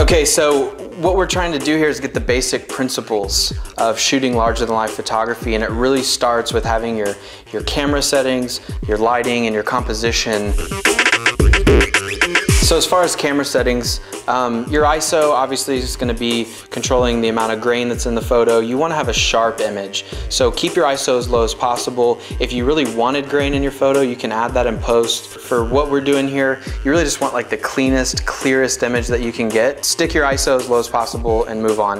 Okay, so what we're trying to do here is get the basic principles of shooting larger than life photography, and it really starts with having your camera settings, your lighting, and your composition. So as far as camera settings, your ISO obviously is going to be controlling the amount of grain that's in the photo. You want to have a sharp image, so keep your ISO as low as possible. If you really wanted grain in your photo, you can add that in post. For what we're doing here, you really just want like the cleanest, clearest image that you can get. Stick your ISO as low as possible and move on.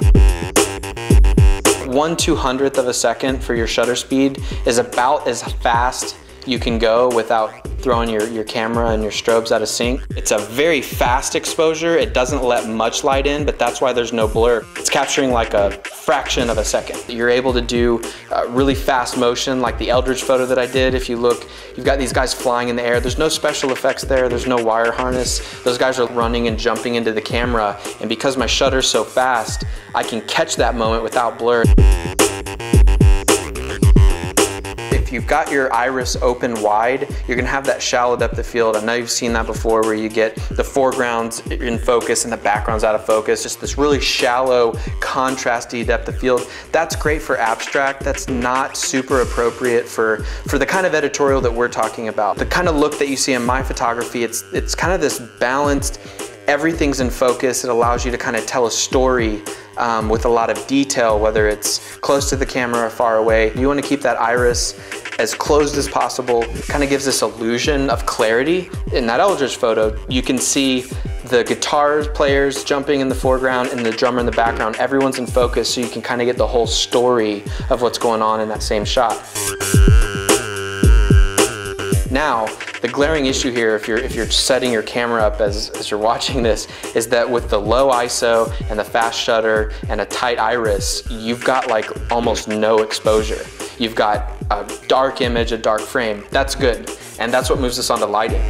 1/200th of a second for your shutter speed is about as fast you can go without throwing your camera and your strobes out of sync. It's a very fast exposure. It doesn't let much light in, but that's why there's no blur. It's capturing like a fraction of a second. You're able to do really fast motion like the Eldridge photo that I did. If you look, you've got these guys flying in the air. There's no special effects there. There's no wire harness. Those guys are running and jumping into the camera. And because my shutter's so fast, I can catch that moment without blur. If you've got your iris open wide, you're gonna have that shallow depth of field. I know you've seen that before, where you get the foreground's in focus and the background's out of focus. Just this really shallow, contrasty depth of field. That's great for abstract. That's not super appropriate for the kind of editorial that we're talking about. The kind of look that you see in my photography, it's kind of this balanced, everything's in focus. It allows you to kind of tell a story with a lot of detail, whether it's close to the camera or far away. You want to keep that iris as closed as possible. Kind of gives this illusion of clarity. In that Eldridge photo, you can see the guitar players jumping in the foreground and the drummer in the background. Everyone's in focus, so you can kind of get the whole story of what's going on in that same shot. Now, the glaring issue here, if you're setting your camera up as you're watching this, is that with the low ISO and the fast shutter and a tight iris, you've got like almost no exposure. You've got a dark image, a dark frame. That's good, and that's what moves us on to lighting.